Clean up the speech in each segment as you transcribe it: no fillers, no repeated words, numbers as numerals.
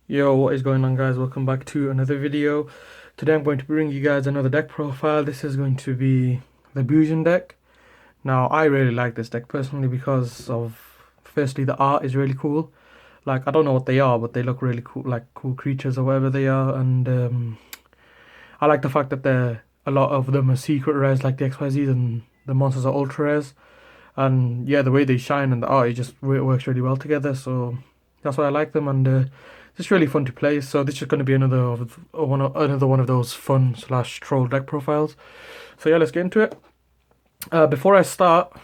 Yo, what is going on, guys? Welcome back to another video. Today I'm going to bring you guys another deck profile. This is going to be the BUJIN deck. Now, I really like this deck personally because of, firstly, the art is really cool. Like, I don't know what they are, but they look really cool, like cool creatures or whatever they are. And I like the fact that a lot of them are secret rares, like the XYZs, and the monsters are ultra rares. And yeah, the way they shine and the art, it works really well together. So that's why I like them, and it's really fun to play. So this is going to be another one of those fun slash troll deck profiles. So yeah, let's get into it. Before I start,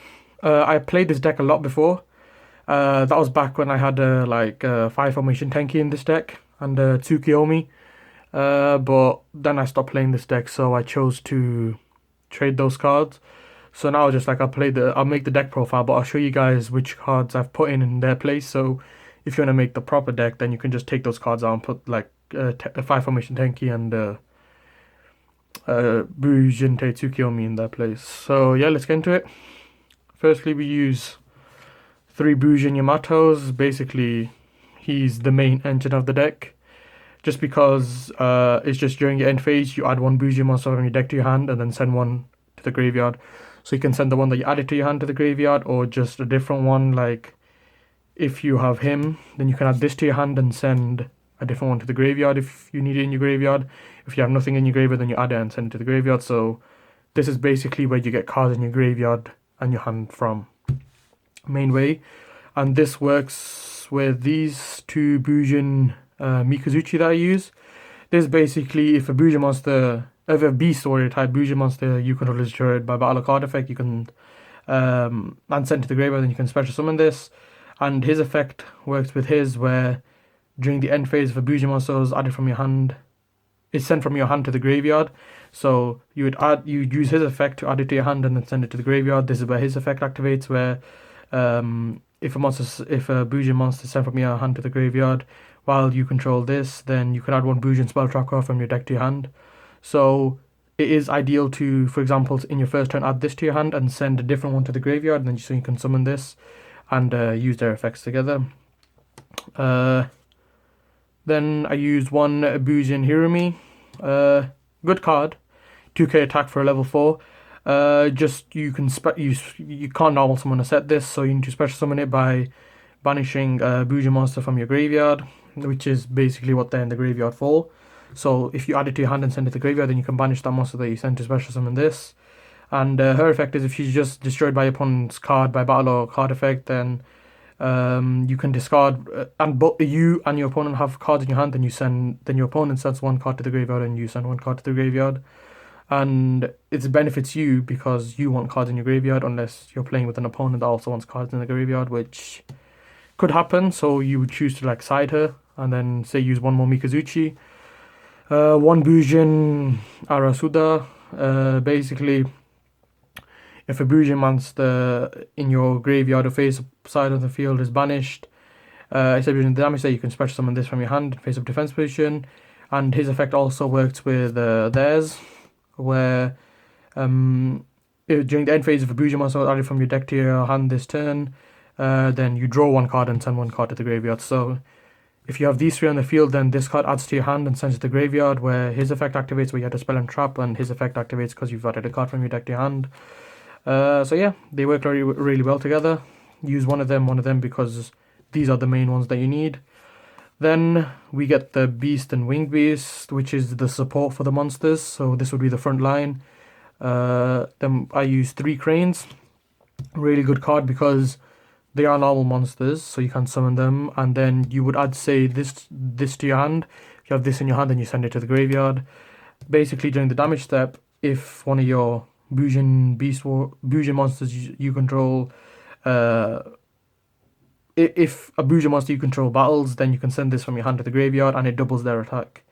I played this deck a lot before. That was back when I had five formation Tenki in this deck and Tsukiyomi. But then I stopped playing this deck, so I chose to trade those cards. So now just like I'll make the deck profile, but I'll show you guys which cards I've put in their place. So if you want to make the proper deck, then you can just take those cards out and put like a five formation Tenki and Bujin Tsukiyomi in their place. So yeah, let's get into it. Firstly, we use three Bujin Yamatos. Basically, he's the main engine of the deck. Just because it's just during your end phase, you add one Bujin monster from your deck to your hand and then send one to the graveyard. So you can send the one that you added to your hand to the graveyard, or just a different one. Like if you have him, then you can add this to your hand and send a different one to the graveyard if you need it in your graveyard. If you have nothing in your graveyard, then you add it and send it to the graveyard. So this is basically where you get cards in your graveyard and your hand from. Main way. And this works with these two Bujin Mikazuchi that I use. This basically, if a beast warrior type Bujin monster you control is destroyed by battle or card effect, you can and send to the graveyard, then you can special summon this. And his effect works with his, where during the end phase, if a Bujin monster is added from your hand, it's sent from your hand to the graveyard. So you use his effect to add it to your hand and then send it to the graveyard. This is where his effect activates, where if a Bujin monster is sent from your hand to the graveyard while you control this, then you can add one Bujin spell tracker from your deck to your hand. So it is ideal to, for example, in your first turn, add this to your hand and send a different one to the graveyard, and then so you can summon this and use their effects together. Then I use one Bujin Hirumi. Good card. 2k attack for a level 4. Just you can't normal summon a set this, so you need to special summon it by banishing a Bujin monster from your graveyard, which is basically what they're in the graveyard for. So if you add it to your hand and send it to the graveyard, then you can banish that monster that you sent to special summon this. And her effect is if she's just destroyed by your opponent's card by battle or card effect, then you can discard, and both you and your opponent have cards in your hand. Then your opponent sends one card to the graveyard, and you send one card to the graveyard. And it benefits you because you want cards in your graveyard, unless you're playing with an opponent that also wants cards in the graveyard, which could happen. So you would choose to like side her, and then say use one more Mikazuchi. One Bujin Arasuda. Basically, if a Bujin monster in your graveyard or face up side of the field is banished, except during the damage that you can special summon this from your hand in face up defense position. And his effect also works with theirs, where during the end phase, if a Bujin monster is added from your deck to your hand this turn, then you draw one card and send one card to the graveyard. So if you have these three on the field, then this card adds to your hand and sends it to the graveyard, where his effect activates where you had to spell and trap, and his effect activates because you've added a card from your deck to your hand. So yeah, they work really, really well together. Use one of them because these are the main ones that you need. Then we get the Beast and Winged Beast, which is the support for the monsters. So this would be the front line. Then I use three Cranes. Really good card because they are normal monsters, so you can summon them. And then you would add, say, this to your hand. If you have this in your hand, then you send it to the graveyard. Basically, during the damage step, if one of your Bujin monsters you control, if a Bujin monster you control battles, then you can send this from your hand to the graveyard, and it doubles their attack.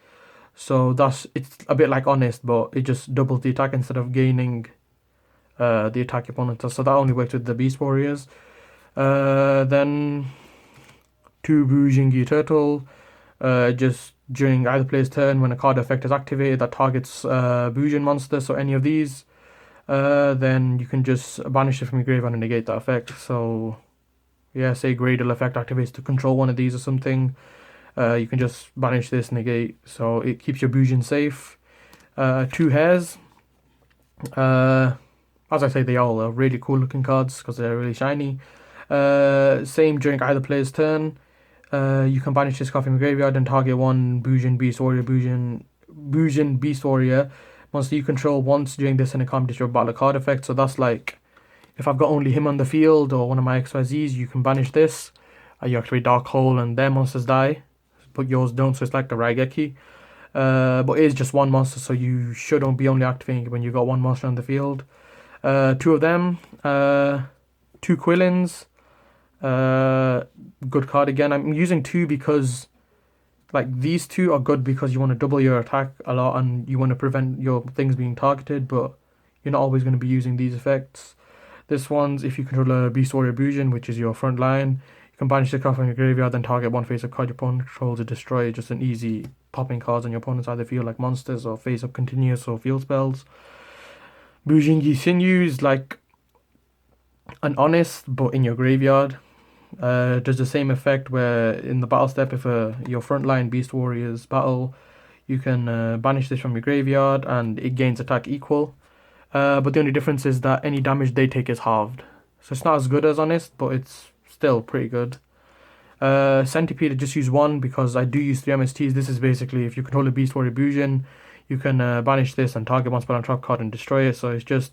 So it's a bit like Honest, but it just doubles the attack instead of gaining the attack your opponent does. So that only works with the Beast Warriors. Then two Bujin Gi Turtle. Just during either player's turn, when a card effect is activated that targets Bujin monster, so any of these, then you can just banish it from your graveyard and negate that effect. So yeah, say Gradle effect activates to control one of these or something. You can just banish this, negate, so it keeps your Bujin safe. 2 hairs. As I say, they all are really cool looking cards because they're really shiny. Same during either player's turn. You can banish this card from your graveyard and target one Bujin Beast Warrior, Bujin Beast Warrior monster you control once during this and it can't destroy battle card effect. So that's like, if I've got only him on the field or one of my XYZs, you can banish this. You activate Dark Hole and their monsters die, but yours don't, so it's like a Raigeki. But it is just one monster, so you should be only activating it when you got one monster on the field. 2 of them. 2 Quillins. Good card again. I'm using 2 because like these 2 are good because you want to double your attack a lot and you want to prevent your things being targeted, but you're not always going to be using these effects. This one's if you control a Beast Warrior Bujin, which is your front line, you can banish the card from your graveyard, then target one face-up card your opponent controls to destroy it. Just an easy popping cards on your opponent's either field like monsters or face-up continuous or field spells. Bujin Sinew is like an honest, but in your graveyard. Does the same effect where in the battle step, if your frontline Beast Warriors battle, you can banish this from your graveyard and it gains attack equal. But the only difference is that any damage they take is halved. So it's not as good as Honest, but it's still pretty good. Centipede, I just use 1 because I do use 3 MSTs. This is basically if you control a Beast Warrior Bujin, you can banish this and target one spell on trap card and destroy it. So it's just,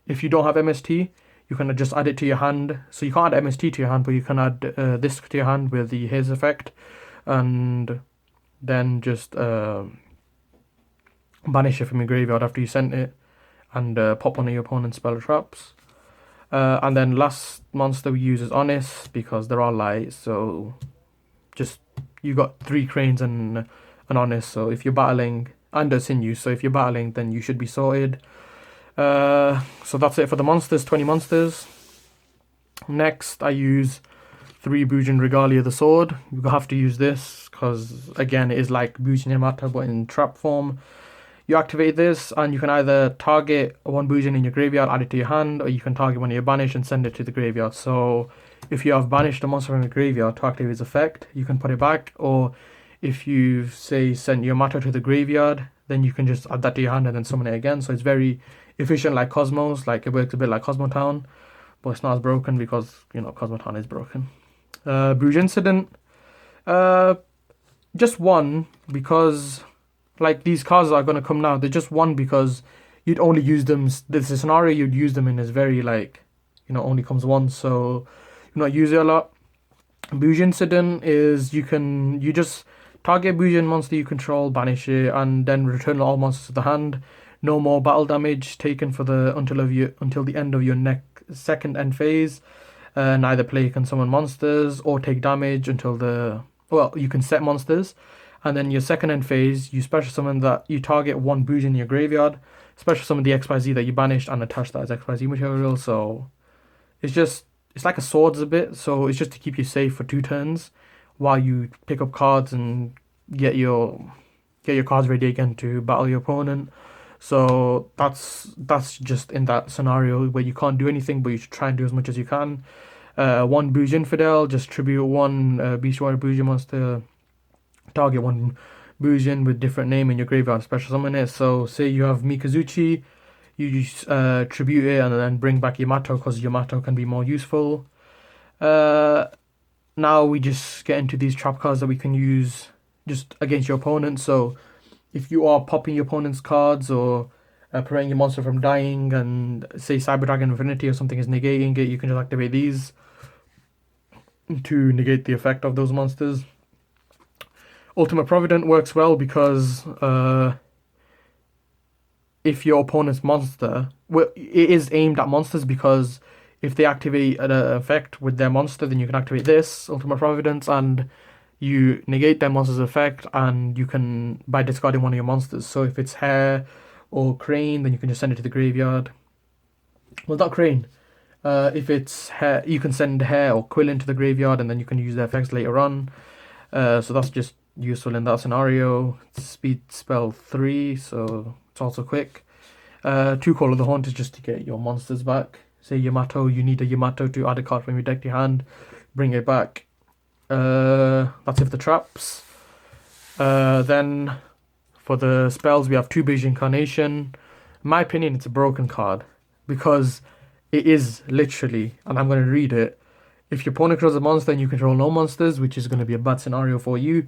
if you don't have MST, you can just add it to your hand. So you can't add MST to your hand, but you can add this to your hand with the his effect, and then just banish it from your graveyard after you sent it, and pop one of your opponent's spell traps. And then last monster we use is Honest because they're all light. So just you got 3 Cranes and an Honest. So if you're battling, and a Sinew, so if you're battling, then you should be sorted. So that's it for the monsters, 20 monsters. Next, I use 3 Bujin Regalia the Sword. You have to use this because, again, it is like Bujin Yamato but in trap form. You activate this and you can either target 1 Bujin in your graveyard, add it to your hand, or you can target one of your banish and send it to the graveyard. So if you have banished a monster from your graveyard to activate its effect, you can put it back, or if you say sent Yamato to the graveyard, then you can just add that to your hand and then summon it again. So it's very efficient like Cosmos, like it works a bit like Cosmotown, but it's not as broken because, you know, Cosmotown is broken. Bruges Incident, just 1 because like these cards are going to come now, they're just 1 because you'd only use them, there's a scenario you'd use them in is very like, you know, only comes once, so you not use it a lot. Bruges Incident is you just target Bujin monster you control, banish it, and then return all monsters to the hand. No more battle damage taken for until the end of your second end phase. Neither player can summon monsters or take damage until you can set monsters. And then your second end phase, you special summon that you target 1 Bujin in your graveyard, special summon the XYZ that you banished and attach that as XYZ material. So it's like a swords a bit, so it's just to keep you safe for 2 turns while you pick up cards and get your cards ready again to battle your opponent. So that's just in that scenario where you can't do anything, but you should try and do as much as you can. 1 Bujin Infidel, just tribute 1 Beast Warrior Bujin monster, target 1 Bujin with different name in your graveyard, special summon it. So say you have Mikazuchi, you just tribute it and then bring back Yamato because Yamato can be more useful. Now we just get into these trap cards that we can use just against your opponent. So if you are popping your opponent's cards or preventing your monster from dying, and say Cyber Dragon Infinity or something is negating it, you can just activate these to negate the effect of those monsters. Ultimate Provident works well because if your opponent's monster, well, it is aimed at monsters because if they activate an effect with their monster, then you can activate this Ultimate Providence and you negate their monster's effect, and you can by discarding one of your monsters. So if it's Hare or Crane, then you can just send it to the graveyard. Well, not Crane. If it's Hare, you can send Hare or Quillin to the graveyard, and then you can use their effects later on. So that's just useful in that scenario. It's speed spell 3, so it's also quick. 2 Call of the Haunt is just to get your monsters back. Say Yamato, you need a Yamato to add a card from your deck to your hand, bring it back. That's it for the traps. Then for the spells, we have 2 Beige Incarnation. In my opinion, it's a broken card because it is literally, and I'm going to read it. If your opponent controls a monster and you control no monsters, which is going to be a bad scenario for you,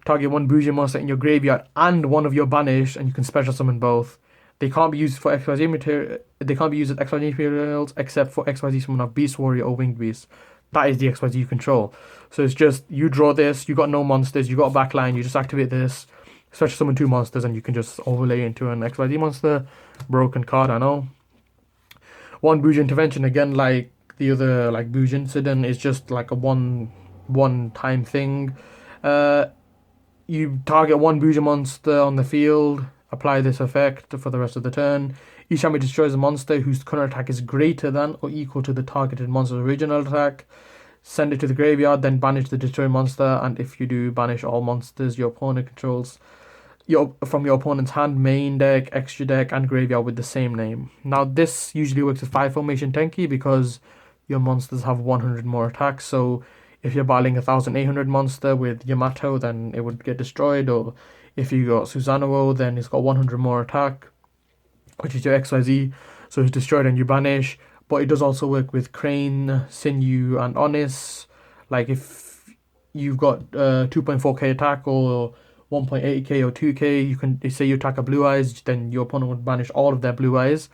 target 1 Bujin monster in your graveyard and one of your banished, and you can special summon both. They can't be used for XYZ material. They can't be used as XYZ materials except for XYZ summon of Beast Warrior or Winged Beast. That is the XYZ you control. So it's just you draw this. You got no monsters. You got a backline. You just activate this, special summon 2 monsters, and you can just overlay into an XYZ monster. Broken card, I know. 1 Bujin Intervention, again, like the other, like Bujin Incident, is just like a one time thing. You target 1 Bujin monster on the field, apply this effect for the rest of the turn. Each time it destroys a monster whose current attack is greater than or equal to the targeted monster's original attack, send it to the graveyard, then banish the destroyed monster, and if you do, banish all monsters your opponent controls from your opponent's hand, main deck, extra deck, and graveyard with the same name. Now this usually works with 5 formation Tenki because your monsters have 100 more attacks, so if you're battling a 1800 monster with Yamato, then it would get destroyed, or if you got Susanoo, then it's got 100 more attack, which is your XYZ, so it's destroyed and you banish. But it does also work with Crane, Sinew, and Onis. Like if you've got 2.4k attack or 1.8k or 2k, you can say you attack a Blue Eyes, then your opponent would banish all of their Blue Eyes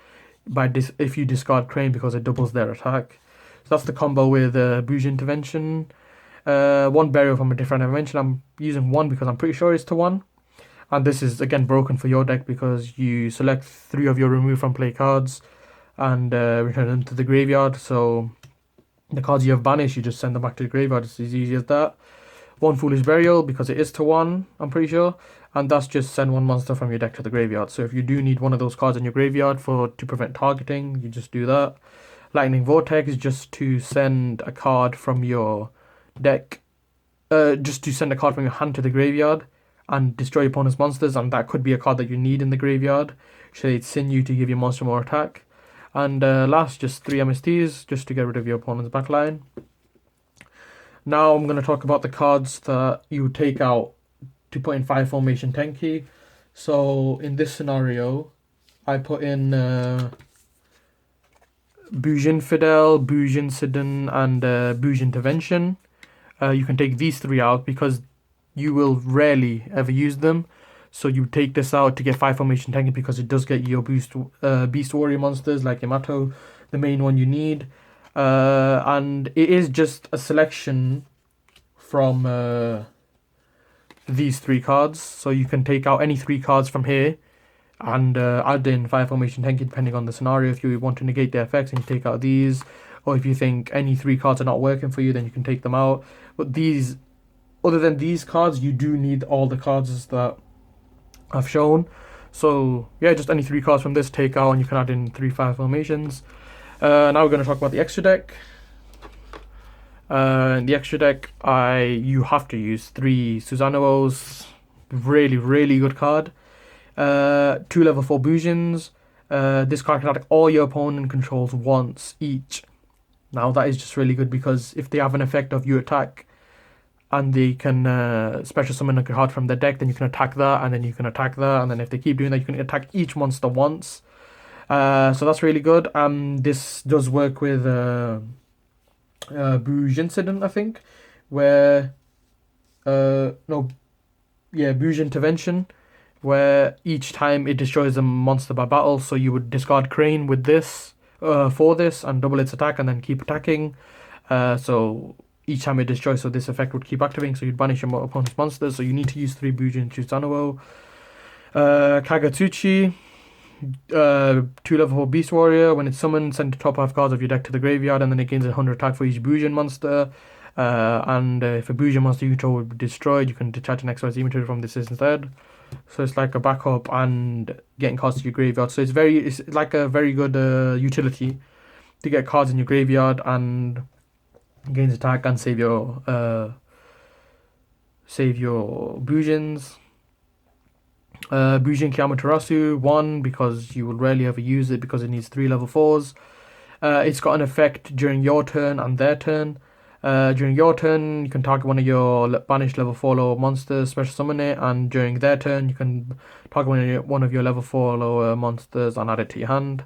if you discard Crane because it doubles their attack. So that's the combo with Bujin Intervention. 1 Burial from a different dimension. I'm using 1 because I'm pretty sure it's to 1. And this is again broken for your deck because you select 3 of your remove from play cards and return them to the graveyard. So the cards you have banished, you just send them back to the graveyard. It's as easy as that. 1 Foolish Burial because it is to 1, I'm pretty sure. And that's just send 1 monster from your deck to the graveyard. So if you do need one of those cards in your graveyard to prevent targeting, you just do that. Lightning Vortex is just to send a card from your deck, just to send a card from your hand to the graveyard and destroy your opponent's monsters, and that could be a card that you need in the graveyard. Should it Sinew to give your monster more attack. And last, just 3 MSTs, just to get rid of your opponent's backline. Now I'm going to talk about the cards that you would take out to put in 5 formation Tenki. So in this scenario, I put in Bujin Fidel, Bujin Sidon, and Bujin Intervention. You can take these 3 out because you will rarely ever use them. So you take this out to get 5 formation Tenki because it does get your Beast Warrior monsters like Yamato, the main one you need. And it is just a selection from these 3 cards. So you can take out any 3 cards from here and add in 5 formation Tenki depending on the scenario. If you want to negate the effects, and you take out these, or if you think any 3 cards are not working for you, then you can take them out. But these, other than these cards, you do need all the cards that I've shown. So yeah, just any 3 cards from this take out, and you can add in 3 5 formations. Now we're going to talk about the extra deck. In the extra deck, you have to use 3 Susanoo's. Really good card. 2 level 4 Bujins. This card can attack all your opponent controls once each. Now that is just really good because if they have an effect of you attack and they can special summon a card from their deck, then you can attack that, and then you can attack that, and then if they keep doing that, you can attack each monster once. So that's really good. This does work with Bujin Incident, I think, where Bujin Intervention, where each time it destroys a monster by battle, so you would discard Crane with this for this and double its attack and then keep attacking. So each time it destroys, so this effect would keep activating, so you'd banish your opponent's monsters. So you need to use 3 Bujin Susanoo. Kagatsuchi, 2 level 4 Beast Warrior. When it's summoned, send the top half cards of your deck to the graveyard, and then it gains 100 attack for each Bujin monster. And if a Bujin monster you control will be destroyed, you can detach an XYZ material from this instead. So it's like a backup and getting cards to your graveyard. So it's like a very good utility to get cards in your graveyard and gains attack and save your Bujins. Bujin Kiamaterasu, 1 because you will rarely ever use it because it needs 3 level 4s. It's got an effect during your turn and their turn. During your turn, you can target one of your banished level 4 lower monsters, special summon it, and during their turn, you can target one of your level 4 lower monsters and add it to your hand.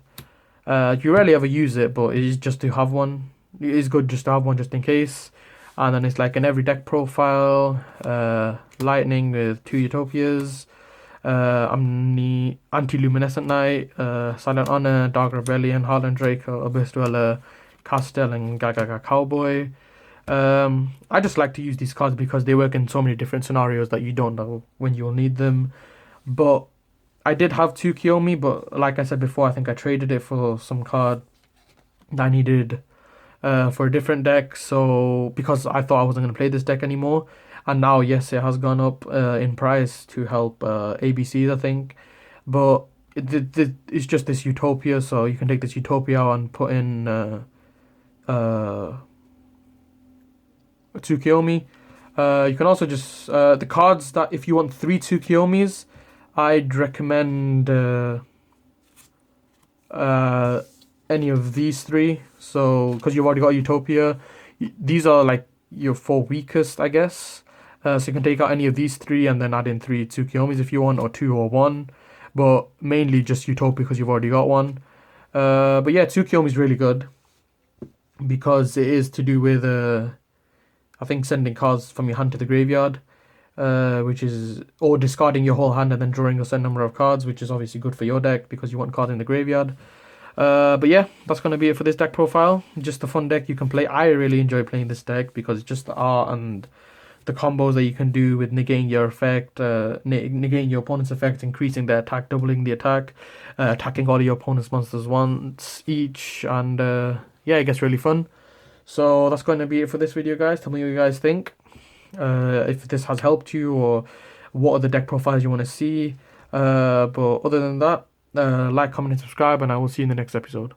You rarely ever use it, but it is just to have one. It is good just to have one just in case. And then it's like in every deck profile, Lightning with 2 Utopias, Anti-Luminescent Knight, Silent Honor, Dark Rebellion, Harlan Draco, Abyss Dweller, Castel, and Gagaga Cowboy. I just like to use these cards because they work in so many different scenarios that you don't know when you'll need them. But I did have 2 Kiyomi, but like I said before, I think I traded it for some card that I needed for a different deck. So because I thought I wasn't going to play this deck anymore, and now yes, it has gone up in price to help ABCs, I think. But it's just this Utopia, so you can take this Utopia out and put in 2 Kiyomi. You can also just the cards that if you want 3 2 Kiyomis, I'd recommend any of these 3. So because you've already got Utopia, these are like your 4 weakest, I guess. So you can take out any of these 3 and then add in 3 2 Kiyomis if you want, or 2 or 1. But mainly just Utopia because you've already got one. But yeah, 2 Kiyomi is really good because it is to do with I think sending cards from your hand to the graveyard, which is, or discarding your whole hand and then drawing a certain number of cards, which is obviously good for your deck because you want cards in the graveyard. But yeah, that's going to be it for this deck profile. Just a fun deck you can play. I really enjoy playing this deck because it's just the art and the combos that you can do with negating your effect, negating your opponent's effect, increasing their attack, doubling the attack, attacking all of your opponent's monsters once each, and yeah, it gets really fun. So that's going to be it for this video, guys. Tell me what you guys think. If this has helped you, or what other deck profiles you want to see. But other than that, like, comment, and subscribe, and I will see you in the next episode.